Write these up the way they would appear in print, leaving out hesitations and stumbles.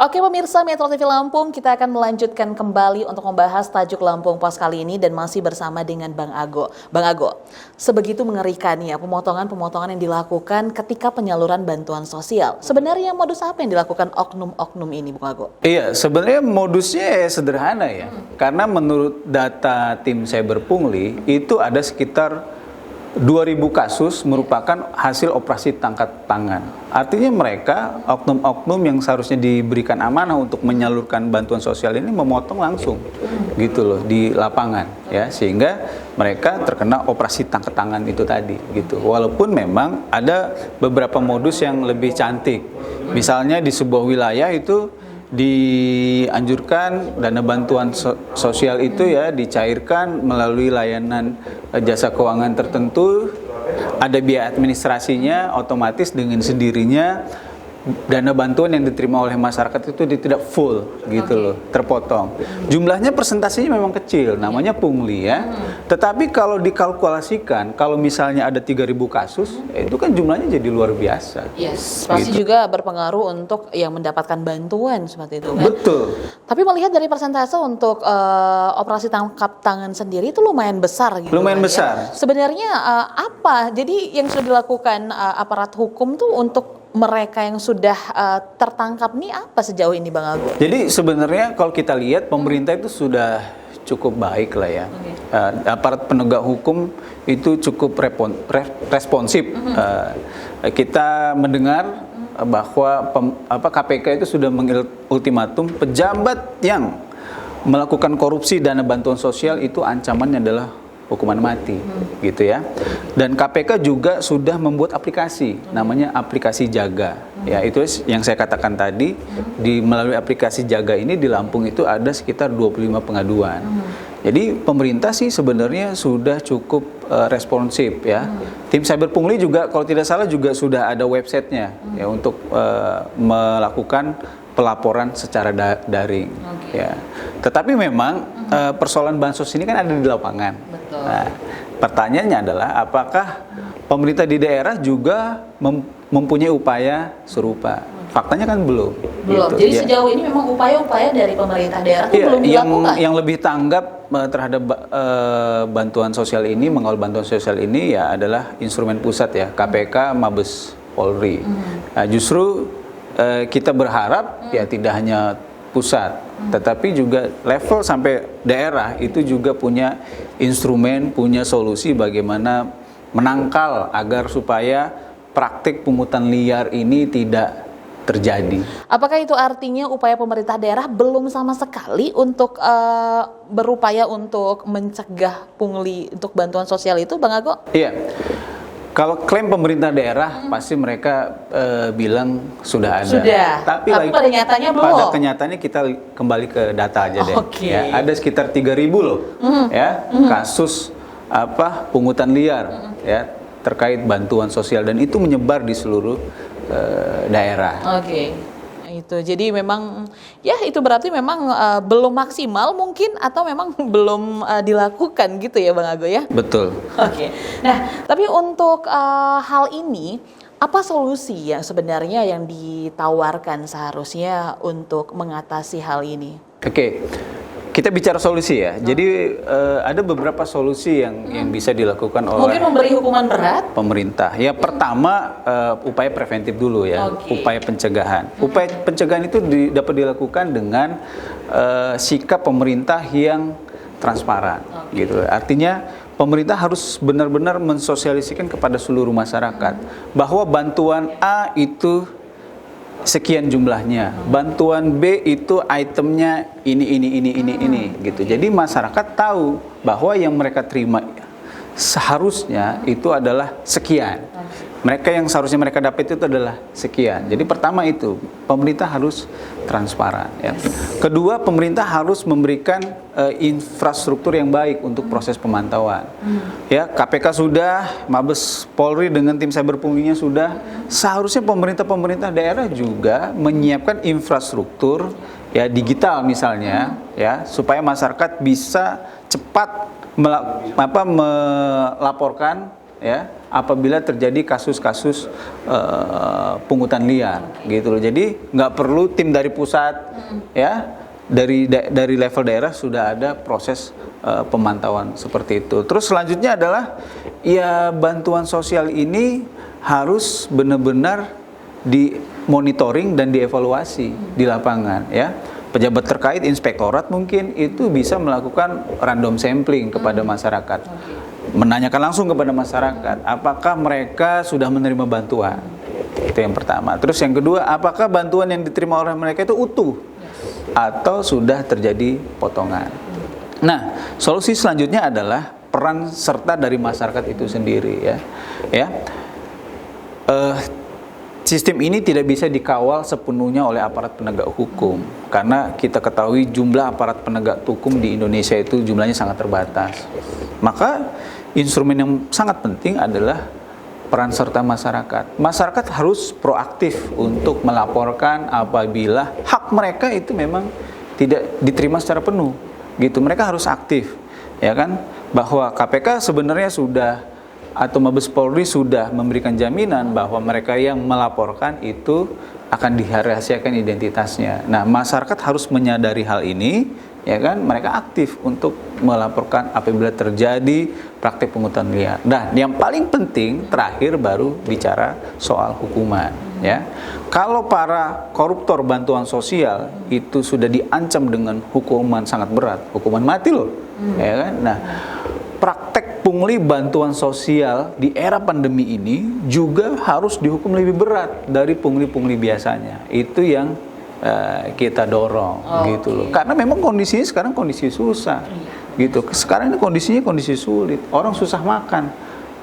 Oke pemirsa Metro TV Lampung, kita akan melanjutkan kembali untuk membahas tajuk Lampung Pos kali ini dan masih bersama dengan Bang Ago. Bang Ago, sebegitu mengerikan ya pemotongan-pemotongan yang dilakukan ketika penyaluran bantuan sosial. Sebenarnya modus apa yang dilakukan oknum-oknum ini, Bang Ago? Iya, sebenarnya modusnya sederhana ya. Karena menurut data tim Cyber Pungli, itu ada sekitar 2.000 kasus merupakan hasil operasi tangkap tangan. Artinya mereka, oknum-oknum yang seharusnya diberikan amanah untuk menyalurkan bantuan sosial ini memotong langsung gitu loh di lapangan ya, sehingga mereka terkena operasi tangkap tangan itu tadi gitu. Walaupun memang ada beberapa modus yang lebih cantik. Misalnya di sebuah wilayah itu dianjurkan dana bantuan sosial itu ya dicairkan melalui layanan jasa keuangan tertentu, ada biaya administrasinya, otomatis dengan sendirinya dana bantuan yang diterima oleh masyarakat itu tidak full gitu loh, terpotong. Jumlahnya persentasenya memang kecil, namanya pungli ya. Tetapi kalau dikalkulasikan, kalau misalnya ada 3.000 kasus, itu kan jumlahnya jadi luar biasa. Yes, pasti gitu. juga berpengaruh untuk yang mendapatkan bantuan seperti itu kan. Betul. Tapi melihat dari persentase untuk operasi tangkap tangan sendiri itu lumayan besar gitu. Lumayan kan, besar. ya. Sebenarnya apa? Jadi yang sudah dilakukan aparat hukum tuh untuk mereka yang sudah tertangkap nih apa sejauh ini, Bang Ago? Jadi sebenarnya kalau kita lihat pemerintah itu sudah cukup baik lah ya. Aparat penegak hukum itu cukup responsif. Kita mendengar bahwa KPK itu sudah mengultimatum pejabat yang melakukan korupsi dana bantuan sosial itu ancamannya adalah hukuman mati, gitu ya. Dan KPK juga sudah membuat aplikasi, namanya aplikasi Jaga. Ya, itu yang saya katakan tadi, melalui aplikasi Jaga ini di Lampung itu ada sekitar 25 pengaduan. Jadi pemerintah sih sebenarnya sudah cukup responsif ya. Tim Cyber Pungli juga kalau tidak salah juga sudah ada websitenya ya untuk melakukan pelaporan secara daring. Ya. Tetapi memang persoalan bansos ini kan ada di lapangan. Betul. Nah, pertanyaannya adalah apakah pemerintah di daerah juga mempunyai upaya serupa? Faktanya kan belum. Belum. Gitu. Jadi Ya. sejauh ini memang upaya-upaya dari pemerintah daerah itu belum dilakukan. Yang lebih tanggap terhadap bantuan sosial ini, mengawal bantuan sosial ini ya adalah instrumen pusat ya, KPK, Mabes Polri. Nah, justru kita berharap ya tidak hanya pusat, tetapi juga level sampai daerah itu juga punya instrumen, punya solusi bagaimana menangkal agar supaya praktik pungutan liar ini tidak terjadi. Apakah itu artinya upaya pemerintah daerah belum sama sekali untuk berupaya untuk mencegah pungli untuk bantuan sosial itu, Bang Ago? Iya. Kalau klaim pemerintah daerah pasti mereka bilang sudah ada. Sudah. Tapi pada nyatanya belum. Pada kenyataannya kita kembali ke data aja deh. Ya, ada sekitar 3.000 loh ya kasus pungutan liar ya terkait bantuan sosial dan itu menyebar di seluruh daerah. Oke. Itu jadi memang ya itu berarti memang belum maksimal mungkin atau memang belum dilakukan gitu ya, Bang Ago ya. Betul. Oke. Nah, tapi untuk hal ini apa solusi yang sebenarnya yang ditawarkan seharusnya untuk mengatasi hal ini? Oke. Kita bicara solusi ya. Jadi ada beberapa solusi yang bisa dilakukan oleh Mungkin memberi hukuman berat? pemerintah. Ya pertama upaya preventif dulu ya, upaya pencegahan. Upaya pencegahan itu dapat dilakukan dengan sikap pemerintah yang transparan, gitu. Artinya pemerintah harus benar-benar mensosialisasikan kepada seluruh masyarakat bahwa bantuan A itu sekian jumlahnya, bantuan B itu itemnya ini gitu. Jadi masyarakat tahu bahwa yang mereka terima seharusnya itu adalah sekian. Mereka yang seharusnya mereka dapat itu adalah sekian. Jadi pertama itu pemerintah harus transparan. Ya. Kedua pemerintah harus memberikan infrastruktur yang baik untuk proses pemantauan. Ya KPK sudah, Mabes Polri dengan tim Cyber Punglinya sudah. Seharusnya pemerintah daerah juga menyiapkan infrastruktur ya digital misalnya ya supaya masyarakat bisa cepat melaporkan ya apabila terjadi kasus-kasus pungutan liar gitu loh. Jadi nggak perlu tim dari pusat ya, dari level daerah sudah ada proses pemantauan seperti itu. Terus selanjutnya adalah ya bantuan sosial ini harus benar-benar dimonitoring dan dievaluasi di lapangan ya. Pejabat terkait, inspektorat mungkin itu bisa melakukan random sampling kepada masyarakat. Menanyakan langsung kepada masyarakat, apakah mereka sudah menerima bantuan? Itu yang pertama. Terus yang kedua, apakah bantuan yang diterima oleh mereka itu utuh? Atau sudah terjadi potongan? Nah, solusi selanjutnya adalah peran serta dari masyarakat itu sendiri ya. Sistem ini tidak bisa dikawal sepenuhnya oleh aparat penegak hukum karena kita ketahui jumlah aparat penegak hukum di Indonesia itu jumlahnya sangat terbatas. Maka instrumen yang sangat penting adalah peran serta masyarakat. Masyarakat harus proaktif untuk melaporkan apabila hak mereka itu memang tidak diterima secara penuh. Gitu. Mereka harus aktif, ya kan? Bahwa KPK sebenarnya sudah atau Mabes Polri sudah memberikan jaminan bahwa mereka yang melaporkan itu akan dirahasiakan identitasnya. Nah, masyarakat harus menyadari hal ini, ya kan? Mereka aktif untuk melaporkan apabila terjadi praktik pungutan liar. Dan yang paling penting terakhir baru bicara soal hukuman, ya. Kalau para koruptor bantuan sosial itu sudah diancam dengan hukuman sangat berat, hukuman mati loh, ya kan? Nah, praktek pungli bantuan sosial di era pandemi ini juga harus dihukum lebih berat dari pungli-pungli biasanya. Itu yang kita dorong gitu loh. Karena memang kondisinya sekarang kondisi susah. Gitu. Sekarang ini kondisinya kondisi sulit. Orang susah makan.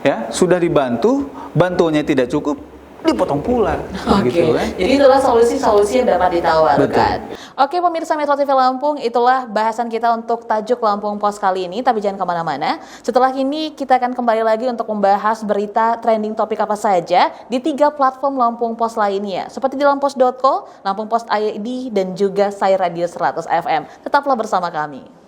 Ya, sudah dibantu, bantuannya tidak cukup, dipotong pula. Gitu kan. Jadi itulah solusi-solusi yang dapat ditawarkan. Betul. Oke, pemirsa Metro TV Lampung, itulah bahasan kita untuk tajuk Lampung Pos kali ini. Tapi jangan kemana-mana. Setelah ini kita akan kembali lagi untuk membahas berita trending topik apa saja di 3 platform Lampung Pos lainnya. Seperti di lampos.co, Lampung Pos ID, dan juga Sai Radio 100 FM. Tetaplah bersama kami.